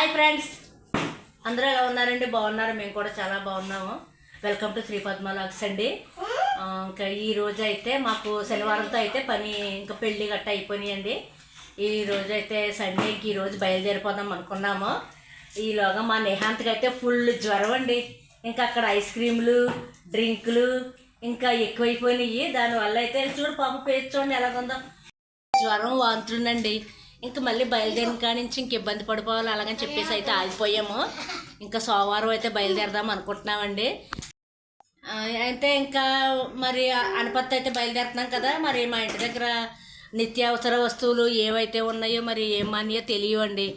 Hi friends, అందరూ ఎలా ఉన్నారండి? బాగున్నారు? మేము కూడా చాలా బాగున్నాము. Welcome to Shri Padma vlogs అండి. ఇంకా ఈ రోజు అయితే మాకు శనివారంతో అయితే పని ఇంకా పెళ్ళి గట్ట అయిపోయినాయండి. ఈ రోజు అయితే సండేకి ఈరోజు బయలుదేరిపోదాం అనుకున్నాము. ఈలోగా మా నేహాంత్కి అయితే ఫుల్ జ్వరం అండి. ఇంకా అక్కడ ఐస్ క్రీములు, డ్రింకులు ఇంకా ఎక్కువైపోయినాయి. దానివల్ల అయితే చూడు పాప పేరు చూడండి ఎలాగుందో, జ్వరం వాంతుందండి. ఇంకా మళ్ళీ బయలుదేరిన కాడి నుంచి ఇంక ఇబ్బంది పడిపోవాలి అలాగని చెప్పేసి అయితే ఆగిపోయాము. ఇంకా సోమవారం అయితే బయలుదేరదాం అనుకుంటున్నామండి. అయితే ఇంకా మరి అనపత్తి అయితే బయలుదేరుతున్నాం కదా. మరి మా ఇంటి దగ్గర నిత్యావసర వస్తువులు ఏవైతే ఉన్నాయో మరి ఏమన్నాయో తెలియవండి.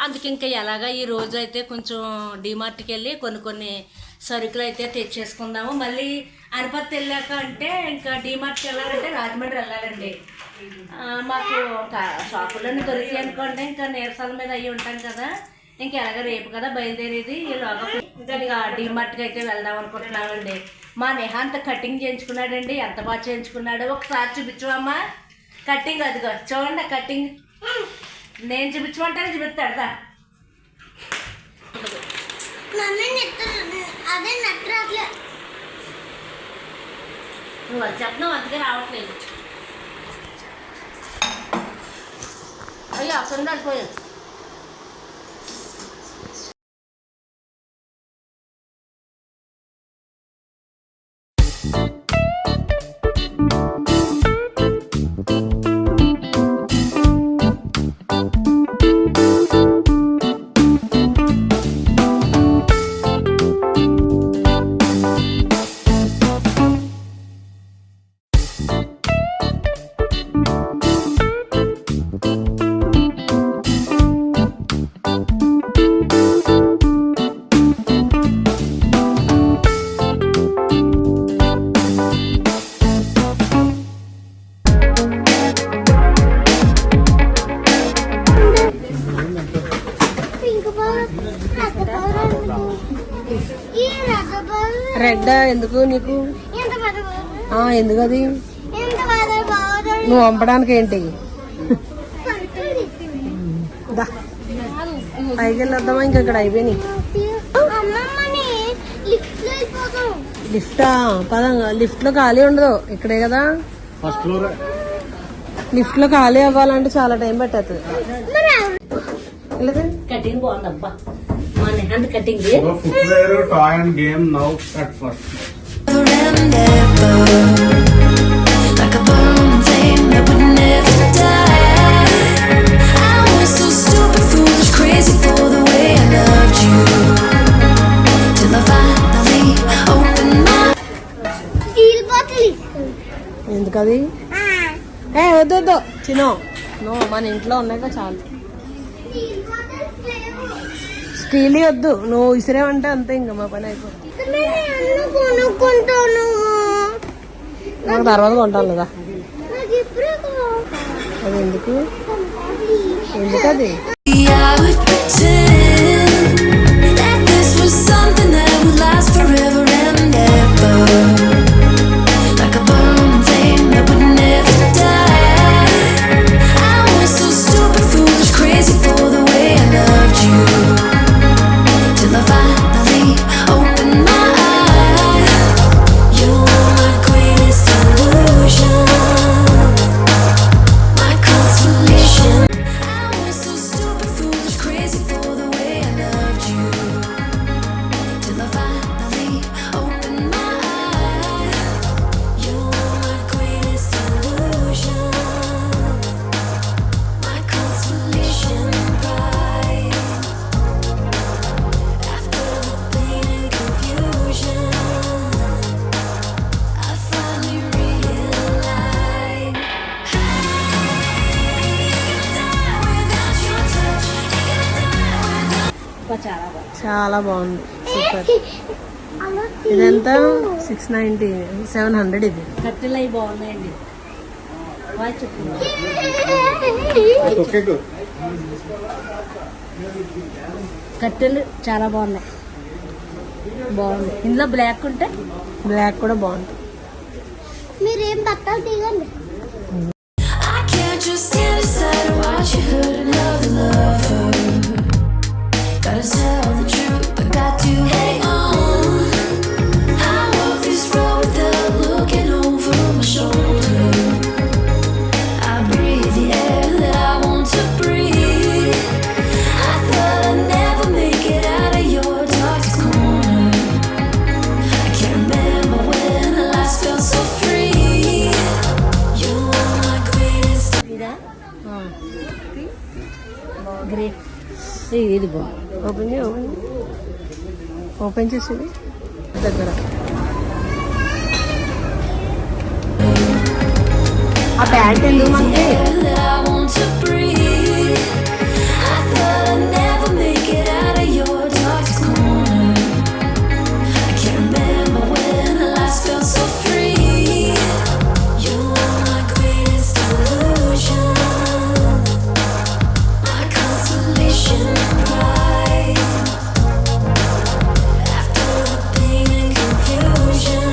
అందుకే ఇంకా ఎలాగా ఈ రోజు అయితే కొంచెం డిమార్ట్కి వెళ్ళి కొన్ని సరుకులు అయితే తెచ్చేసుకుందాము. మళ్ళీ అనపత్తి వెళ్ళాక అంటే ఇంకా డిమార్ట్కి వెళ్ళాలంటే రాజమండ్రి వెళ్ళాలండి. మాకు షాపుల్లోనే దొరికాయి అనుకోండి, ఇంకా నీరసాల మీద అయ్యి ఉంటాం కదా. ఇంకా ఎలాగ రేపు కదా బయలుదేరేది. ఈలోగా ఇంకా డిమార్ట్కి అయితే వెళ్దాం అనుకుంటున్నామండి. మా నేహాంత కటింగ్ చేయించుకున్నాడండి. ఎంత బాగా చేయించుకున్నాడో ఒకసారి చూపించమమ్మా. కటింగ్ అదిగో చూడండి, కటింగ్ నేను చూపించమంటానే చూపిస్తాడుదా. నువ్వు అది చెప్పినావు అందుకే రావట్లేదు. అయ్యో సుందరిపోయాను. రెడ్ ఎందుకు నీకు? ఎందుకు అది నువ్వు పంపడానికి ఏంటి? పైకి వెళ్ళొద్దామా? ఇంకా ఇక్కడ అయిపోయినాయి. లిఫ్టా? పదంగా లిఫ్ట్ లో ఖాళీ ఉండదు. ఇక్కడే కదా ఫస్ట్ ఫ్లోర్. లిఫ్ట్ లో ఖాళీ అవ్వాలంటే చాలా టైం పట్టేస్తుంది. కటింగ్ బాగుందబ్బా. మా Nehanth cutting footwear toy and game now at first. ఎందుకది? వద్దు చిన్న నో, మన ఇంట్లో ఉన్నాక చాలు. స్టీల్ వద్దు, నువ్వు ఇసిరేవంటే అంతే, ఇంకా మా పని అయిపోతుంది. నాకు తర్వాత కొంటాను కదా. అది ఎందుకు? ఎందుకది? చాలా బాగుంది, సూపర్. ఇదంతా 690, 700. ఇది కట్టెలు అవి బాగున్నాయండి. కట్టెలు చాలా బాగున్నాయి. బాగుంది. ఇందులో బ్లాక్ ఉంటే బ్లాక్ కూడా బాగుంది. మీరేం బట్టలు తీయండి. ఇది బాగుంది. ఓపెన్ చేసేది దగ్గర ఆ ప్యాంట్ ఎందుకు మనకి that I want to breathe. I thought I'd never make it out of your darkest corner. I can't remember when I last felt so free. You were my greatest illusion, my consolation and pride. After the pain and confusion,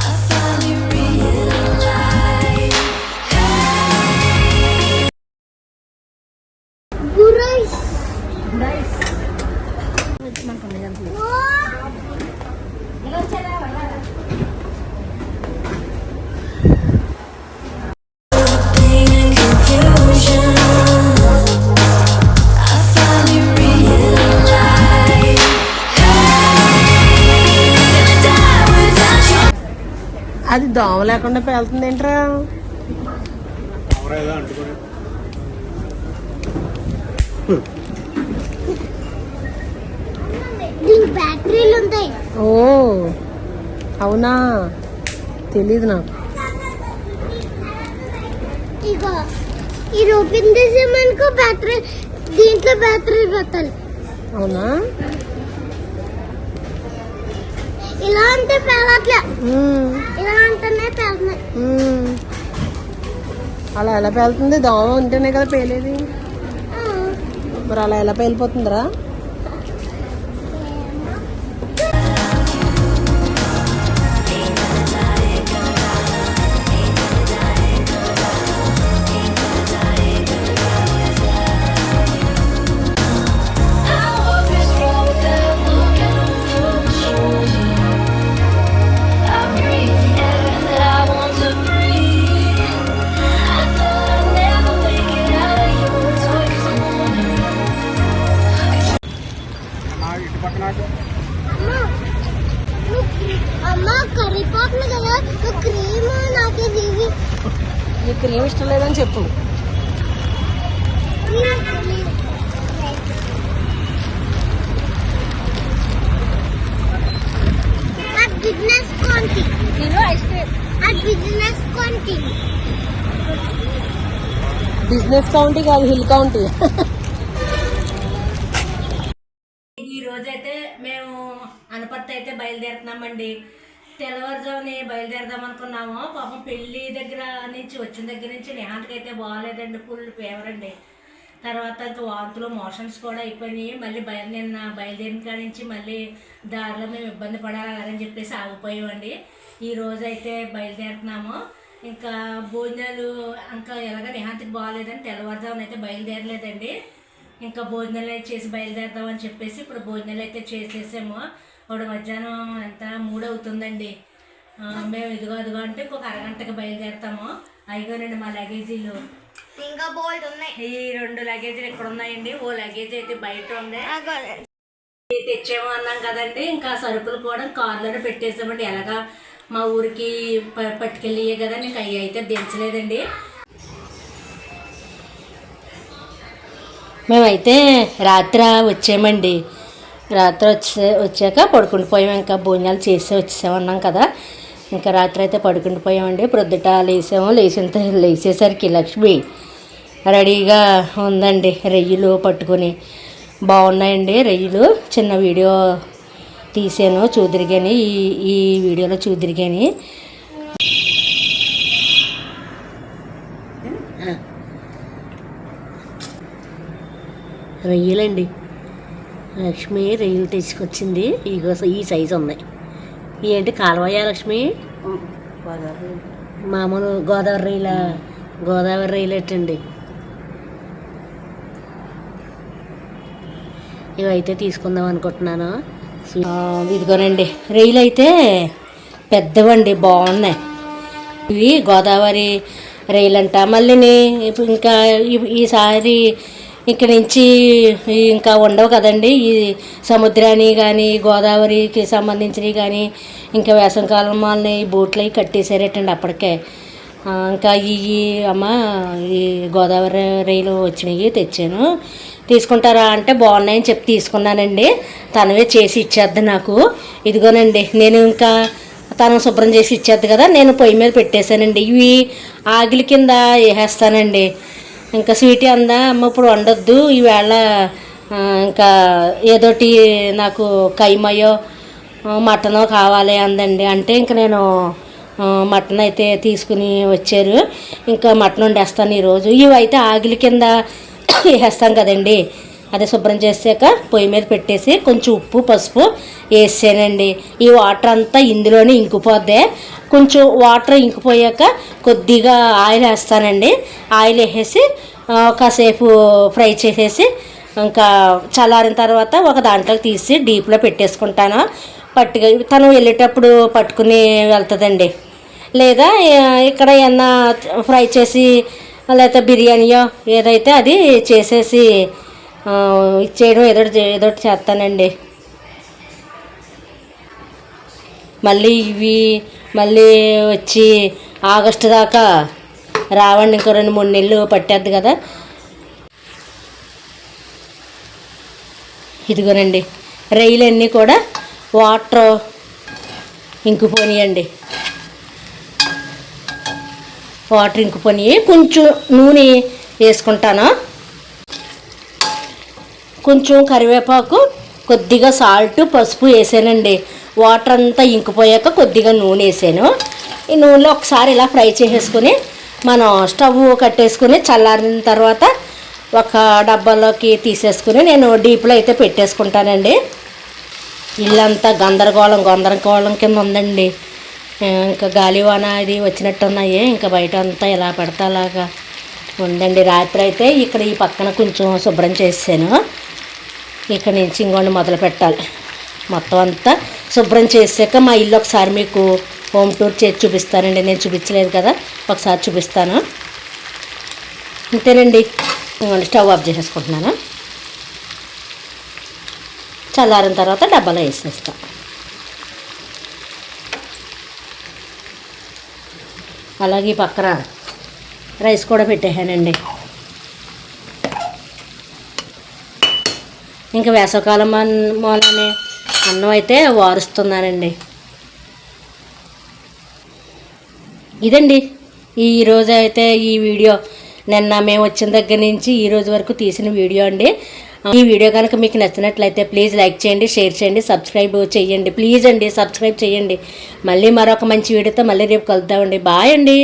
I finally realized. గురైస్ Pain and confusion, I finally realized. Gonna die without you. అది దోమ లేకుండా పేలుతుంది ఏంట్రా ఎవరైనా అంటుకొని దీని బ్యాటరీలు ఉంటాయి. ఓ అవునా తెలీదు నాకు ఇక ఇది ఓపెన్ చేసేమనుకో బ్యాటరీ దీంట్లో బ్యాటరీ పెట్టాలి. అవునా ఇలా అంటే పేలట్లే, మ్మ్. ఇలా అంటేనే పేలుతున్నాయి. మ్మ్. అలా ఎలా పేలుతుంది దోమ ఉంటేనే కదా పేలేది మరి అలా ఎలా పేలిపోతుందిరా I walk this road without looking over my shoulder. I breathe the air that I want to breathe. I thought I'd never make it out of your darkest corner. ఇటు పక్కన అమ్మ కరివేపాకులు కదా క్రీమ్ నాకే ఇవి నీకు క్రీమ్ ఇష్టం లేదని చెప్పు బిజినెస్ కొంటి బిజినెస్ కొంటి బిజినెస్ కౌంటీ కాదు హిల్ కౌంటీ ఈ రోజైతే మేము అనపర్తి అయితే బయలుదేరుతున్నామండి. తెల్లవారుజాముని బయలుదేరదాం అనుకున్నాము. పాపం పెళ్లి దగ్గర నుంచి వచ్చిన దగ్గర నుంచి నేహానికి అయితే బాగాలేదండి, ఫుల్ ఫీవర్ అండి. తర్వాత ఇంకా వాంతులు మోషన్స్ కూడా అయిపోయినాయి. మళ్ళీ నిన్న బయలుదేరిన కాడి నుంచి మళ్ళీ దారిలో మేము ఇబ్బంది పడాలని చెప్పేసి ఆగిపోయామండి. ఈ రోజు అయితే బయలుదేరుతున్నాము. ఇంకా భోజనాలు ఇంకా ఎలాగ నేహాంతికి బాగాలేదని తెల్లవారుజామున అయితే బయలుదేరలేదండి. ఇంకా భోజనాలు అయితే చేసి బయలుదేరదామని చెప్పేసి ఇప్పుడు భోజనాలు అయితే చేసేసాము. ఇప్పుడు మధ్యాహ్నం ఎంత 3 అవుతుందండి. మేము ఇదిగో అంటే ఇంకొక అరగంటకి బయలుదేరుతాము. అయిగోనండి మా లగేజీలు, ఇంకా బోల్డ్ ఉన్నాయి. ఈ 2 లగేజీలు ఇక్కడ ఉన్నాయండి. ఓ లగేజ్ అయితే బయట ఉంది. తెచ్చాము అన్నాం కదండి. ఇంకా సరుకులు కూడా కార్లోనే పెట్టేసామండి. ఎలాగా మా ఊరికి పట్టుకెళ్ళియే కదా, ఇంకా అవి అయితే దించలేదండి. మేమైతే రాత్రి వచ్చామండి. రాత్రి వచ్చాక పడుకుంటూ పోయాము. ఇంకా భోజనాలు చేసి వచ్చేసామన్నాం కదా, ఇంకా రాత్రి అయితే పడుకుంటూ పోయామండి. ప్రొద్దుట లేచేసరికి లక్ష్మి రెడీగా ఉందండి. రొయ్యలు పట్టుకొని బాగున్నాయండి రొయ్యలు. చిన్న వీడియో తీసాను చూదిరిగాని, ఈ వీడియోలో చూదిరిగాని. రొయ్యలండి, లక్ష్మి రొయ్యలు తెచ్చుకొచ్చింది. ఈ సైజు ఉన్నాయి. ఏంటి కాలువయ్యా లక్ష్మి? మామూలు గోదావరి రొయ్యలు ఎట్టండి. ఇవైతే తీసుకుందాం అనుకుంటున్నాను. ఇదిగోనండి రొయ్యలు అయితే పెద్దవండి, బాగున్నాయి. ఇవి గోదావరి రొయ్యలంట. మళ్ళీ ఇంకా ఈసారి ఇక్కడ నుంచి ఇంకా ఉండవు కదండి. ఈ సముద్రాన్ని కానీ గోదావరికి సంబంధించినవి కానీ ఇంకా వేసవికాలం వాళ్ళని ఈ బోట్లు అవి కట్టేసారటండి అప్పటికే. ఇంకా ఈ అమ్మ ఈ గోదావరి రైలు వచ్చినాయి తెచ్చాను, తీసుకుంటారా అంటే బాగున్నాయని చెప్పి తీసుకున్నానండి. తనవే చేసి ఇచ్చేద్ది నాకు. ఇదిగోనండి, నేను ఇంకా తను శుభ్రం చేసి ఇచ్చేద్ది కదా, నేను పొయ్యి మీద పెట్టేశానండి. ఇవి ఆగిలి కింద వేసేస్తానండి. ఇంకా స్వీటీ అందా, అమ్మ ఇప్పుడు వండొద్దు ఈవేళ, ఇంకా ఏదోటి నాకు కైమయో మటనో కావాలి అందండి. అంటే ఇంకా నేను మటన్ అయితే తీసుకుని వచ్చారు, ఇంకా మటన్ వండేస్తాను ఈరోజు. ఇవి అయితే ఆగిలి కింద వేసేస్తాం కదండి, అదే శుభ్రం చేసాక పొయ్యి మీద పెట్టేసి కొంచెం ఉప్పు పసుపు వేసానండి. ఈ వాటర్ అంతా ఇందులోనే ఇంకిపోద్ది. కొంచెం వాటర్ ఇంకిపోయాక కొద్దిగా ఆయిల్ వేస్తానండి. ఆయిల్ వేసేసి కాసేపు ఫ్రై చేసేసి ఇంకా చల్లారిన తర్వాత ఒక దాంట్లోకి తీసి డీప్లో పెట్టేసుకుంటాను. తను వెళ్ళేటప్పుడు పట్టుకుని వెళ్తుందండి. లేదా ఇక్కడ ఏమన్నా ఫ్రై చేసి లేకపోతే బిర్యానీయో ఏదైతే అది చేసేసి ఇచ్చేయడం ఏదోటి చేస్తానండి. మళ్ళీ వచ్చి ఆగస్టు దాకా రావండి, ఇంకో 2-3 నెలలు పట్టేద్ది కదా. ఇదిగోనండి, రైలన్నీ కూడా వాటర్ ఇంకిపోయినాయండి. వాటర్ ఇంకిపోయి కొంచెం నూనె వేసుకుంటాను, కొంచెం కరివేపాకు, కొద్దిగా సాల్ట్ పసుపు వేసానండి. వాటర్ అంతా ఇంకిపోయాక కొద్దిగా నూనె వేసాను. ఈ నూనెలో ఒకసారి ఇలా ఫ్రై చేసేసుకుని మనం స్టవ్ కట్టేసుకుని చల్లారిన తర్వాత ఒక డబ్బాలోకి తీసేసుకుని నేను డీప్లో అయితే పెట్టేసుకుంటానండి. ఇల్లంతా గందరగోళం కింద ఉందండి. ఇంకా గాలివాన అది వచ్చినట్టు ఉన్నాయి. ఇంకా బయట అంతా ఇలా పెడతా అలాగా ఉందండి. రాత్రి అయితే ఇక్కడ ఈ పక్కన కొంచెం శుభ్రం చేసాను. ఇక్కడ నుంచి ఇంకోండి మొదలు పెట్టాలి. మొత్తం అంతా శుభ్రం చేసాక మా ఇల్లు ఒకసారి మీకు హోమ్ టూర్ చేసి చూపిస్తానండి. నేను చూపించలేదు కదా, ఒకసారి చూపిస్తాను. అంతేనండి. ఇంకోండి స్టవ్ ఆఫ్ చేసేసుకుంటున్నాను. చల్లారిన తర్వాత డబ్బాలో వేసేస్తాను. అలాగే పక్కన రైస్ కూడా పెట్టేసానండి. ఇంకా వేసవకాలం మూలనే అన్నం అయితే వారుస్తున్నానండి. ఇదండి ఈరోజు అయితే ఈ వీడియో. నిన్న మేము వచ్చిన దగ్గర నుంచి ఈ రోజు వరకు తీసిన వీడియో అండి. ఈ వీడియో కనుక మీకు నచ్చినట్లయితే ప్లీజ్ లైక్ చేయండి, షేర్ చేయండి, సబ్స్క్రైబ్ చేయండి. ప్లీజ్ అండి సబ్స్క్రైబ్ చేయండి. మళ్ళీ మరొక మంచి వీడియోతో మళ్ళీ రేపు కలుద్దామండి. బాయ్ అండి.